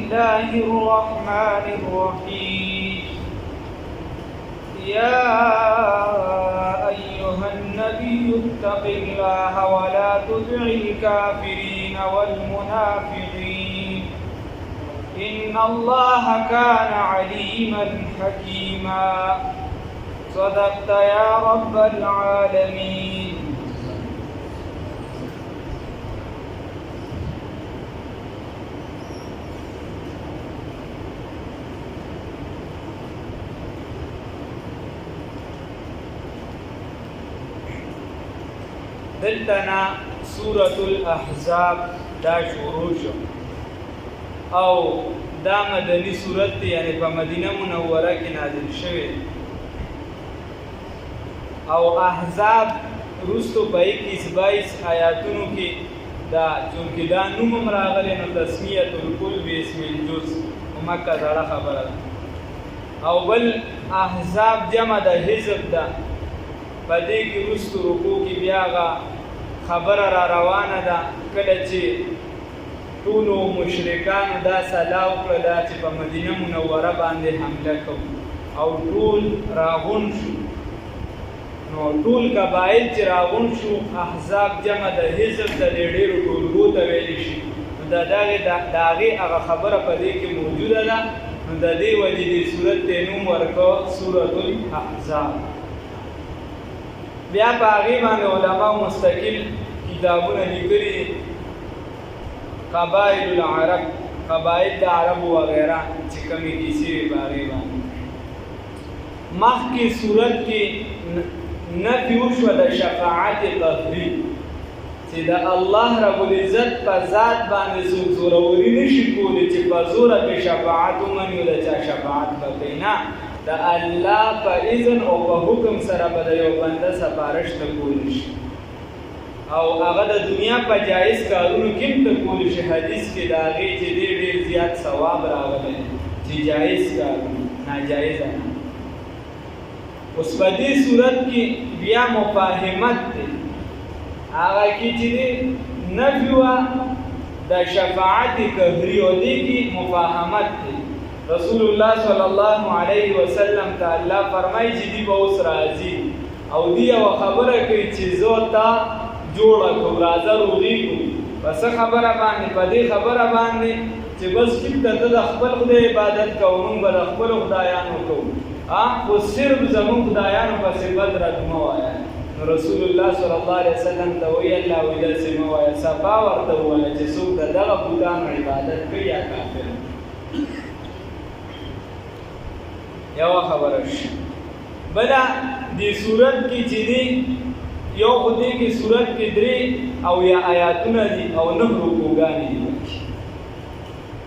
الله الرحمن الرحيم يا أيها النبي اتق الله ولا تطع الكافرين والمنافقين إن الله كان عليما حكيما صدقت يا رب العالمين. دلتنا سورة الأحزاب دا شروع شو او دا مدنی سورت دی، یعنی په مدینه منوره کې نازل شوی او احزاب رستو په 21-22 آیاتونو کې دا چونکې دا نوم هم راغلی نو تسمیة الکل باسم الجزء مکه زړه خبره ده او بل احزاب جمع د حزب ده. په دې کې رستو رکوع کې بیا خبره را روانه ده کله چې ټولو مشرکانو دا سلا وکړه چې په مدینه منوره باندې حمله کوو او ټول راغون شو. نو ټول قبایل چې راغون شو احزاب جمع د حزب د ډېرو ټولګو ته ویلی شي. نو د هغې هغه خبره په دې کې موجوده ده. نو د دې وجې دې صورت ته نوم ورکړه سورة الاحزاب. بیا په هغې باندې علما مستقل کتابونه لیکلي دي، قبایل العرب، قبایل د عربو وغیره چې کومې کیسې وي په هغې باندې. مخکې صورت کې نفي وشوه د شفاعت قهري چې د الله رب العزت په ذات باندې څوک زوروري نشي کولی چې په زوره پې شفاعت ومني او د چا شفاعت به کوي. نه، د الله په اذن او په حکم سره به د یو بنده سفارش ته کولی شي او هغه د دنیا په جایز کارونو کې هم ته کولی شي. حدیث کې د هغې چې ډېر زیات ثواب راغلی چې جایز کارونه، ناجایزه نه. اوس په دې صورت کې بیا مفاهمت دی، هغه کې چې دی نفي وه د شفاعت قهري او دې کې مفاهمت دی. رسول الله صلی الله علیه وسلم ته الله فرمایي چې دی به اوس راځي او دی یوه خبره کوي چې زه تا جوړه کړو، راځه روغېږو. په څه خبره باندې؟ په دې خبره باندې چې بس ټیک ته ته د خپل خدای عبادت کوو، موږ به د خپلو خدایانو کوو، خو صرف زموږ خدایانو پسې بد رد مه وایه. نو رسول الله صلی الله علیه وسلم ته وایي الله وایي داسې مه وایه، صفا ورته ووایه چې څوک د دغه بوتانو عبادت کوي یا کافر. یوه خبره شي. بله دې صورت کې چې دی یو خو دې کې صورت کې 3 او یا آیاتونه دي او 9 رکوګانې دي.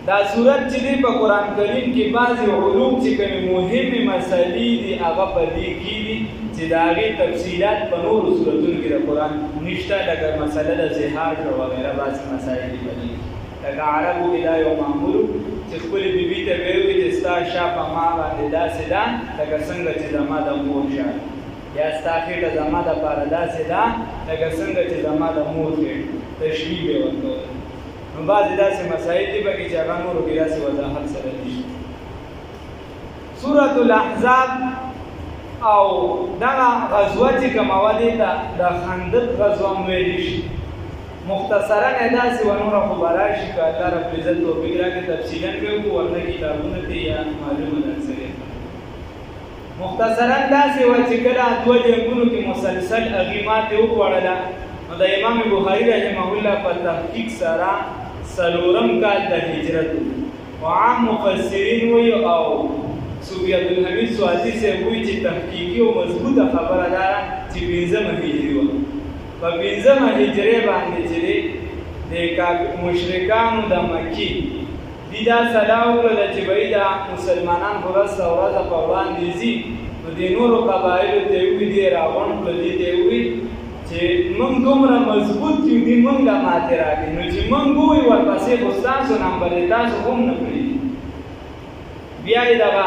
دا صورت چې دی په قرآن کریم کې بعضې علوم چې کومې مهمې مسلې دي هغه په دې کې دي چې د هغې تفصیلات په نورو صورتونو کې د قرآن نشته، لکه مسله د زهار وغیره بعضې مسایل دي په دې کې. لکه عربو کې دا یو معمول چې خپلې بیبي ته به یې ووایي چې ستا شا په ما باندې داسې ده لکه څنګه چې زما د مور شا، یا ستا خېټه زما دپاره داسې ده لکه څنګه چې زما د مور خېټه. تشبیح به یې ورکول. نو بعضې داسې مسایل دي پکې چې هغه نورو کې داسې وضاحت سره نشته. سورة الاحزاب او دغه غزوه چې کومه وه دې ته د خندق غزوه هم ویلی شي. مختصرا داسې و نوره خو به راشي که الله رب العزت توفیق راکړي تفصیلا به وکړو، ورنه کتابونه ته یا معلومه ده اکثریت. مختصرا داسې وه چې کله 2 جنګونو کې مسلسل هغې ماتې وخوړله نو د امام بخاري رحمه الله په تحقیق سره 4م کال د هجرت و عام مفسرین وایي او صوفي عبدالحمید سوازي صاحب وایي چې تحقیقي او مضبوطه خبره ده چې 5مه هجري وه. په 5مه هجرې باندې چې دی د مشرکانو د مکې دي دا سلا وکړله چې به د مسلمانان په ورځ په وړاندې ځي. نو د نورو قبایلو ته یې ووایي، دې راغونډ کړه، دې ته یې ووایي چې موږ دومره مضبوط یو، دې موږ له ماتې راکړي. نو چې موږ ووایي ورپسې خو ستاسو نمبر دی، تاسو هم نه پرېږدي. بیا یې دغه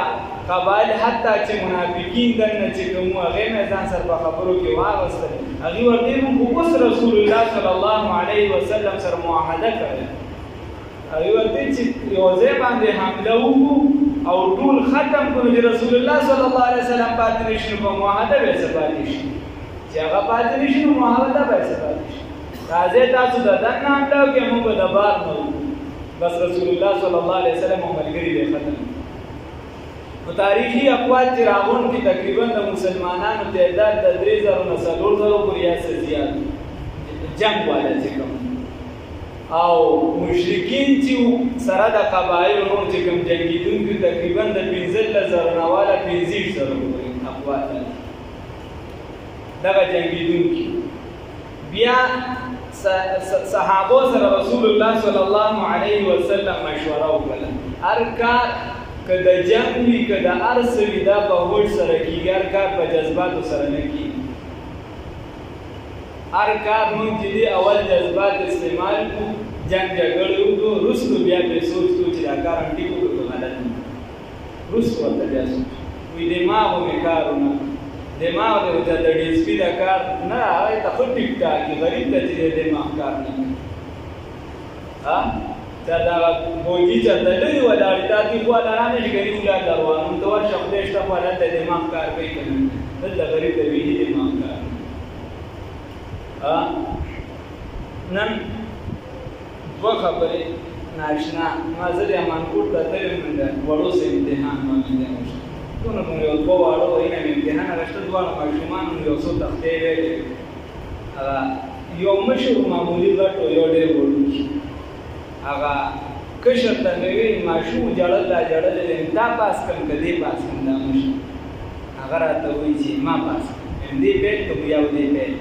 قبایل حتی چې منافقین دننه چې کوم وو هغې مې ځان سره په خبرو کې واغوستل. هغې ورته ویل موږ اوس رسول الله صلی الله علیه وسلم سره معاهده کړې هغه ورته چې یو ځای باندې حمله وکړو او ټول ختم کړو چې رسول الله صلی الله علیه وسلم پاتې نشي په معاهده به پاتې شي چې هغه پاتې نشي نو معاهده به پاتې شي راځي تاسو د دنه حمله وکړو موږ د بار نو بس رسول الله صلی الله علیه وسلم ملګری به ختم نو تاریخي اقوال چې راغون کې تقریبا د مسلمانانو تعداد د 3000 نه 4000 پورې یا زیات جنگ والا چې کوم او مشرکین چې سره د قبایل نور چې کوم جنگیدونکو تقریبا د 15000 نه والا 25000 پورې اقوال دغه جنگیدونکو بیا صحابه سره رسول الله صلی الله علیه وسلم مشوره وکړه هر کار که د جنگ وي که د ارس وي دا په هوډ سره کېږي هر کار په جذباتو سره نه کېږي هر کار مونږ چې دی اول جذبات استعمال کړو جنگ جګړې وکړو وروستو بیا پرې سوچ کوو چې دا کار هم ټیک وکړو که غلط دی وروستو ورته بیا سوچ وایي دماغو مې کار ونه دماغ دی ورته د ډي اس پي دا کار نه هغه ته خو ټیک ټاکي غریب ته چې دماغ کار نه کوي دا بوجي چلته لري ولاړې تا دې خو نه نه غریب ولادت روانو ته ورشه خدای شته په حالت دماغ کار کوي کنه دلته غریب ته ویلي دماغ کار نن دوه خبرې ناشنا ما زه د امانکوټ ته تلم د وړو سه امتحان باندې نو نو یو دوه وړو اینه امتحان راځي دوه ماشومان یو څو تختې ویلې یو مشر معمولی غټو یو ډېر وړو هغه کشر ته مې وی ماشوم جړل دا پاس کړم کدی پاس کړم دا مشر هغه راته وایي چې ما پاس کړم دې بیت ته یو دې بیت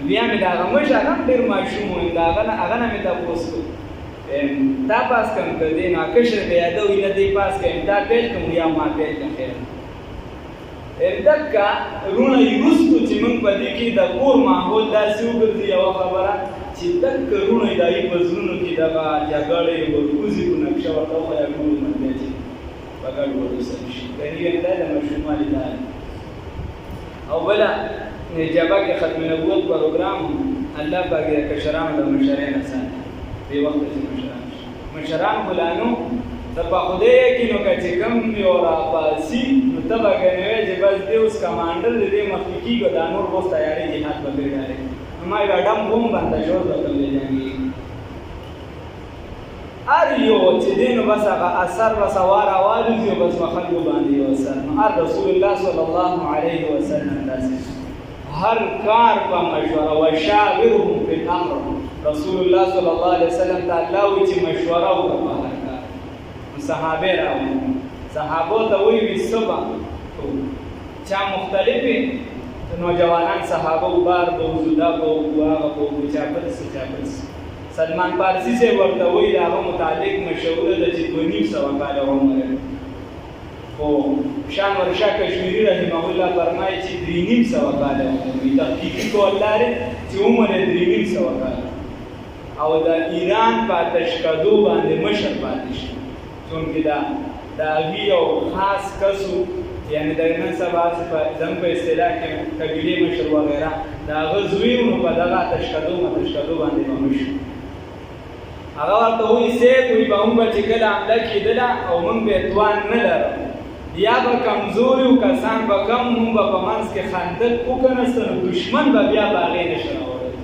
بیا مې دا مشر هغه ډېر ماشوم و دا هغه نه مې تاسو دا پاس کړم کدی نه کشر به یادوي نه دې پاس کړم دا بیت کوم یا ما بیت خیر دکا رونه یوستو چې موږ په دې کې د کور ماحول داسې وګرځي یو خبره چې دک رونه دای په زړونو کې دغه جګړې ورکوزي په نقشه ورته وایي ټول باندې چې بغاړ ورسې شي دغه دا د مشمول ده او بلا نجابه کې ختم نبوت پروګرام الله پاک د کشرانو د مشرانو سره په وخت کې مشران بلانو ته په خوده کې نو چې کوم یو را پاسي نو ته وګڼې چې بس دې اوس کمانډر دې مخکې کو د نور وخت تیاری جهاد بدل غاړي ما یو اډم بوم باندې شو ځکه لږه ار یو چې دین بس هغه اثر و سوار اوالو چې بس مخلو باندې یو اثر ار رسول الله صلی الله علیه وسلم داسې هر کار په مشوره او شاورهم فی الامر رسول الله صلی الله علیه وسلم تعالی و چې مشوره وکړه هر کار صحابه راو صحابه ته وی صبح چا مختلفه نوجوانان صحابه بار بوزودا بوغه چاپلس سلمان فارسی سے ورته وی داغه متعلق مشهور ده چې 2.5 کال عمر او شان ورشا کشمیری رحمه الله فرمایي چې 3.5 کال عمر تحقیقی کولاره چې عمر 3.5 کال او د ایران په تشکدو باندې مشر پاتې شي چونکه دا یو خاص کسو یعنی د نن سبا په دم په اصطلاح کې قبيله مشر وغیرہ دا غزوینو په دغه تشکدو باندې مشر هغه ورته وایي سه کوئی به موږ چې کله عمله کېدله او موږ به توان نه لرو یا به کمزوري او کسان به کم موږ به په منځ کې خندق وکنستنو دشمن به بیا باغې نشه راوړل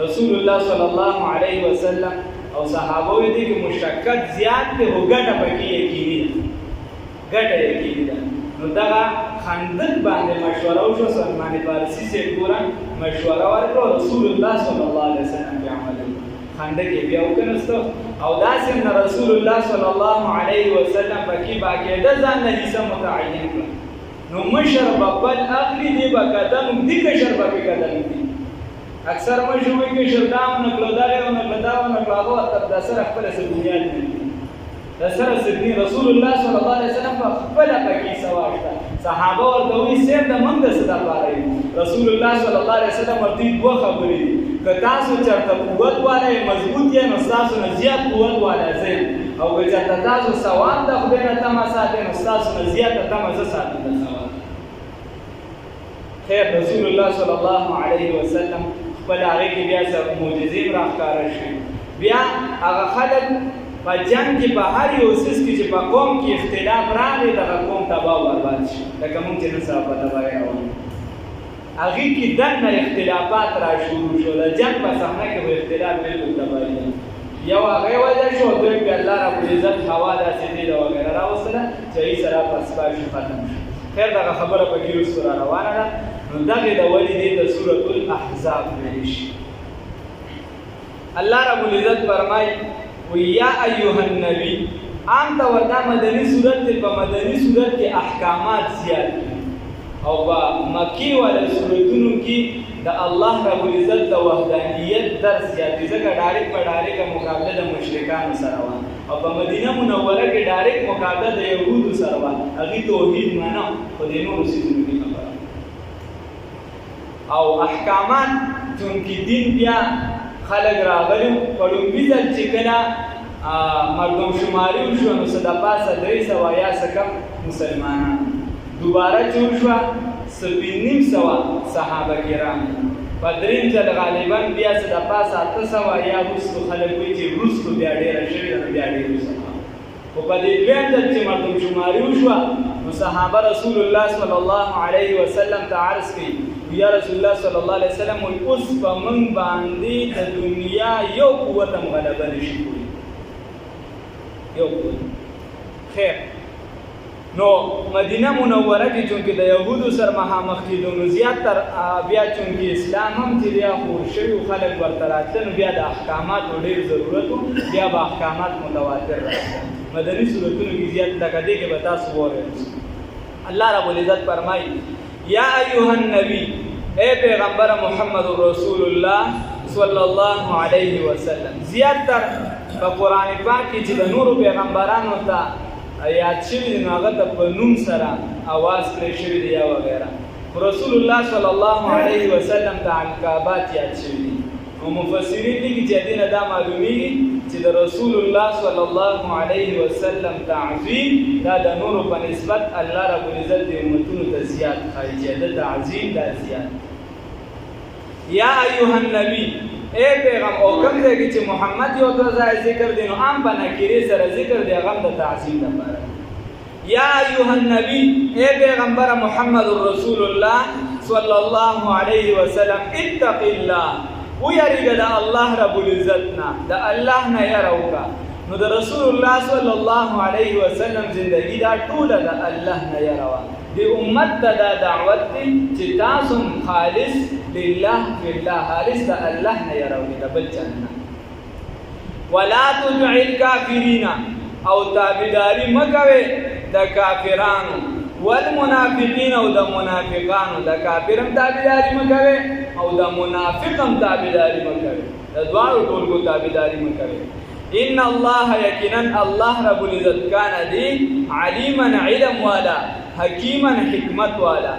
رسول الله صلی الله علیه وسلم او صحابه دې کې مشقت زیات ته وګټه پکې یقیني ده نو دغه خندق باندې مشوره وشو سلمان فارسی سے پورا مشوره ورکړه رسول الله صلی الله علیه وسلم په عمل خندق بیا وکنستو او داسې رسول الله صلی الله علیه وسلم پکې باقاعده ځان نه حصہ متعین کړ نو مشر بل اخلي دی با قدم دی کشر په قدم دی اکثر مشوي کې شردام نکلو داله او نکلاغو تر دسر خپل سدنیا دی دسر سدنی رسول الله صلی الله علیه وسلم خپل پکې سواشته صحابه ورته وی سیم د موږ د صدا پاره رسول الله صلی الله علیه وسلم ورته دوه خبرې که تاسو چرته قوت والے مضبوط یې نو تاسو نه زیات قوت والے زین او که چرته تاسو ثواب د خدای نه تمه ساتئ نو تاسو نه زیات تمه زه ساتم د ثواب خیر رسول الله صلی الله علیه وسلم خپل هغه کې بیا څه معجزې راښکاره شي بیا هغه خلک په جنګ کې په هر یو څیز کې چې په قوم کې اختلاف راغی دغه قوم تباه او برباد شي لکه موږ چې نن سبا په تباهۍ روان هغې کې دننه اختلافات را شروع شو د جنګ په صحنه کې به اختلاف بالکل تباهي یو هغې وجه شو دوی بیا الله ربالعزت هوا داسې تیزه وغیره راوستله چې هغې سره پسپا شو ختم شو خیر دغه خبره پکې وروسته را روانه ده نو دغې د ولې دې د سورة الاحزاب ویلی شي الله ربالعزت فرمایي یا ایها النبی عام طور دا مدني صورت دی په مدني صورت کې احکامات زیات دي او په مکی والا صورتونو کې د الله رب العزت د وحدانیت درس زیات دي ځکه ډایرکټ په ډایرکټ مقابله د مشرکانو سره وه او په مدینه منوره کې ډایرکټ مقابله د یهودو سره وه هغې توحید منه خو د نورو څیزونو کې خبره او احکامات چونکې دین بیا خلک راغلي په لومړي ځل چې کله مردم شماري وشوه نو څه د پاسه 300 یا څه کم مسلمانان دوباره چې وشوه 950 صحابه کرام په درېیم ځل غالبا بیا څه د پاسه 800 یا وروستو خلک وایي چې وروستو بیا ډېره شوې ده نو بیا ډېر صحابه خو په دې دویم ځل چې مردم شماري وشوه نو صحابه رسول الله صلی الله علیه وسلم ته عرض کوي یا رسول الله صلی الله علیه وسلم وایي اوس په موږ باندې د دنیا یو قوت هم غلبه نشي کولی یو قوت خیر نو مدینه منوره کې چونکې د یهودو سره مخامخ کېدو نو زیاتر بیا چونکې اسلام هم چې بیا خور شوي خلک ورته راتله نو بیا د احکاماتو ډېر ضرورت و بیا به احکامات متواتر راتله مدني صورتونو کې زیات لکه دې کې به تاسو ووایئ الله رب العزت فرمایي یا ایها النبی اے پیغمبر محمد رسول الله صلی الله علیه وسلم زیاتر په قرآن پاک کې چې د نورو پیغمبرانو ته یاد شوي دي نو هغه ته په نوم سره اواز کړی شوي دي یا وغیره رسول الله صلی الله علیه وسلم ته عنقابات یاد شوي دي نو مفسرین لیکي چې دې نه دا معلومیږي چې د رسول الله صلی الله علیه وسلم تعظیم دا د نورو په نسبت الله رب العزت د امتونو ته زیات ښایي چې د تعظیم دا زیات یا ایها النبی اے پیغام او کوم ځای کې چې محمد یو ځای ذکر دی نو عام په نکرې سره ذکر دی هغه د تعظیم لپاره یا ایها النبی اے پیغمبر محمد رسول الله صلی الله علیه وسلم اتق الله ویریږه د الله رب العزت نه د الله نه یره وکړه نو د رسول الله صلی الله علیه وسلم زندگی دا ټوله د الله نه یره وه د امت ته دا دعوت دی چې تاسو خالص لله بالله خالص د الله نه یروي د بل چا نه ولا تطع الکافرین او تابعداري مکوي د کافرانو والمنافقین او د منافقانو د کافرم تابعداري مکوي او د منافقم تابعداري مکوي د دواړو ټولو تابعداري مکوي ان الله یقینا الله رب العزت کان دی علیما علم والا حکیما حکمت والا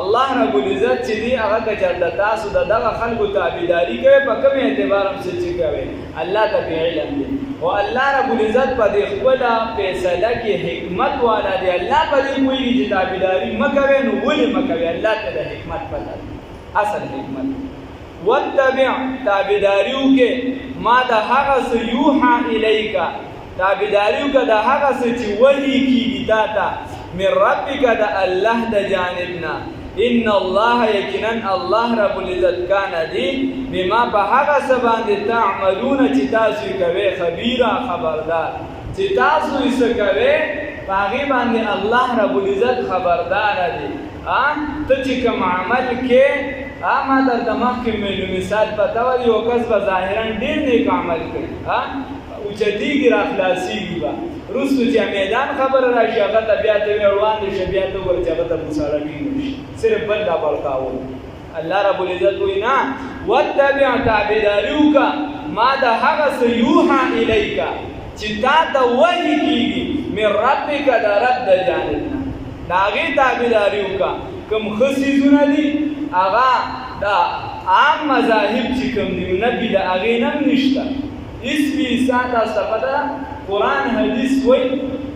الله رب العزت چې دی هغه که چېرته تاسو د دغه خلکو تابعداري کوئ په کوم اعتبار هم چې کوئ الله ته پې علم دی او الله رب العزت په دې خپله فیصله کې حکمت والا دی الله په دې پوهېږي چې تابعداري مه کوئ نو ولې مه کوئ الله ته د حکمت پته اصل حکمت واتبع تابعداري وکړې ما د هغه څه یوحا الیکه تابعداري وکړه د هغه څه چې وحي کېږي تا ته من ربک د الله د جانبنا ان الله یقینا الله رب العزت کان دی بما په هغه څه باندې تعملون چې تاسو کوئ خبیره خبردار چې تاسو یې څه کوئ په هغې باندې الله رب العزت خبردار دی ته چې کوم عمل کې ما درته مخکې مې مثال پته ول یو کس به ظاهرا ډېر نیک عمل کوي اوچتېږي را خلاصېږي به وروستو چې میدان خبره راشي هغه ته بیا ته ویې روان دی شه بیا ته وګوره چې هغه ته مساړه نشي صرف بل دا بړکاول الله رب العزت وایي نه واتبع تابعداري وکړه ما د هغه څه یوحا الیکه چې تا ته وحي کېږي من ربک د رب د جانب نه د هغې تابعداري وکړه کوم ښه څیزونه دي هغه د عام مذاهب چې کوم دي نبي د هغې نه هم نشته هېڅ بېسا تاسو ته پته ده قرآن حدیث وایي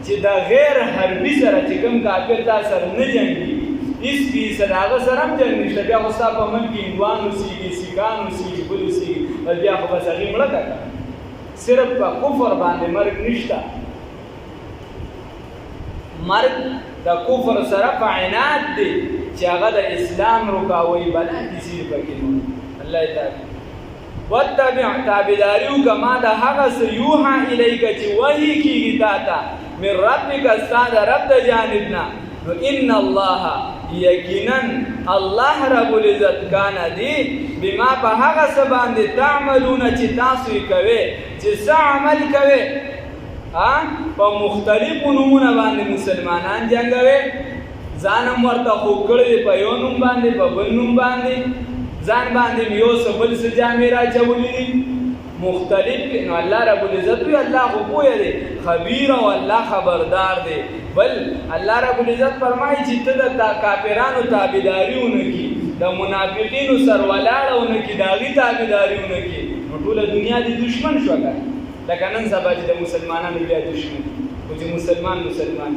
چې د غیر حربي سره چې کوم کافر تا سره نه جنګي هېڅ بېسه د هغه سره هم جنګ نشته بیا خو ستا په ملک کې هندوان اوسېږي سیکان اوسېږي بل اوسېږي بل بیا خو بس هغې مړه که صرف په کفر باندې مرګ نشته. مرګ د کفر سره په عناد دی چې هغه د اسلام رکاوي بلا کسی پکې نو الله تعالی واتبع تابعداریو کما د هغه سيوها الیک چې وحی کیږي تا ته من ربک استاد رب د جانبنا نو ان الله یقینا الله رب العزت کان دی بما په هغه سبان دي تعملون چې تاسو کوي چې څه عمل کوي په مختلفو نومونه باندې مسلمانان جنگوي ځانم ورته خو کړی په یو نوم باندې په بل نوم باندې ځان باندې یو څه بل څه جامې راچولي مختلف نو الله رب العزت وی الله خو پوهه دی خبیر او الله خبردار دی بل الله رب العزت فرمایي چې ته د کافرانو تابعداریونه کی د منافقینو سر ولاړونه کی داغي تابعداریونه کی نو ټول دنیا دی دشمن شو کړه لکه نن سبا چې د مسلمانانو بیا دشمن او چې مسلمان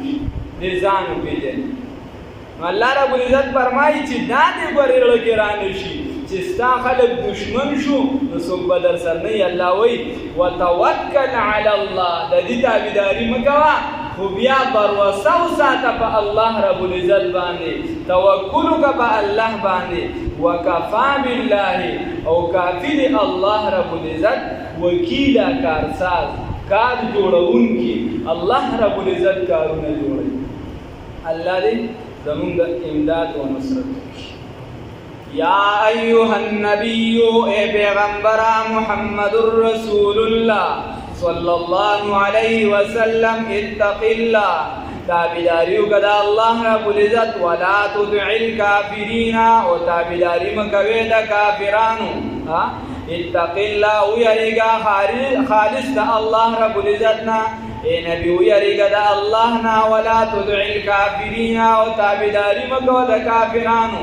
شي دې ځان پیژني نو الله رب العزت فرمایي چې دا دې ګورېړه کې رانه شي چې ستا خلک دشمن شو نو څوک به در سر نه الله وایي وتوکل علی الله د دې تابعداري مه کوه خو بیا بروسه وساته په الله رب العزت باندې توکل وکړه په الله باندې وکفا بالله او کافی دی الله رب العزت وکیلا کارساز کار جوړونکی الله رب العزت کارونه جوړوي الله دې زمونږ امداد او نصرت یا ایها النبی اے پیغمبر محمد رسول الله صلی الله علیه وسلم اتق الله تابعداریو کدا الله رب العزت ولا تطع الكافرین او تابعداری مکوي د کافرانو اتق الله ويرجا خالص د الله رب العزت نا اے نبی ويرجا د الله نا ولا تطع الكافرین او تابعداری مکو د کافرانو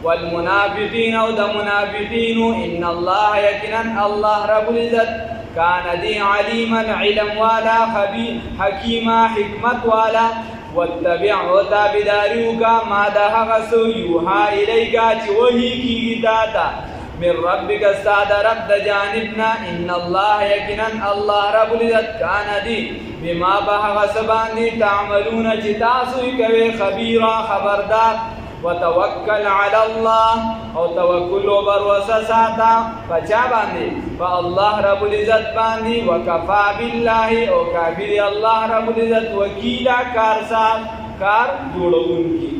والمنافقین او د منافقین ان الله یقینا الله رب العزت کان دی علیما علم والا خبیر حکیما حکمت والا واتبع وتابعداریو کا ما دهغ سو یوها الیکا چې وحی کیږي داتا من ربک استاد رب د جانبنا ان الله یقینا الله رب العزت کان دی بما بهغ سبان تعملون چې تاسو کوي خبيرا خبردار وتوکل علی الله او توکل بروسه ساته پچا باندې په الله رب العزت باندې وکفا بالله او کافر الله رب العزت وکیلا کارساز کار جوړونکی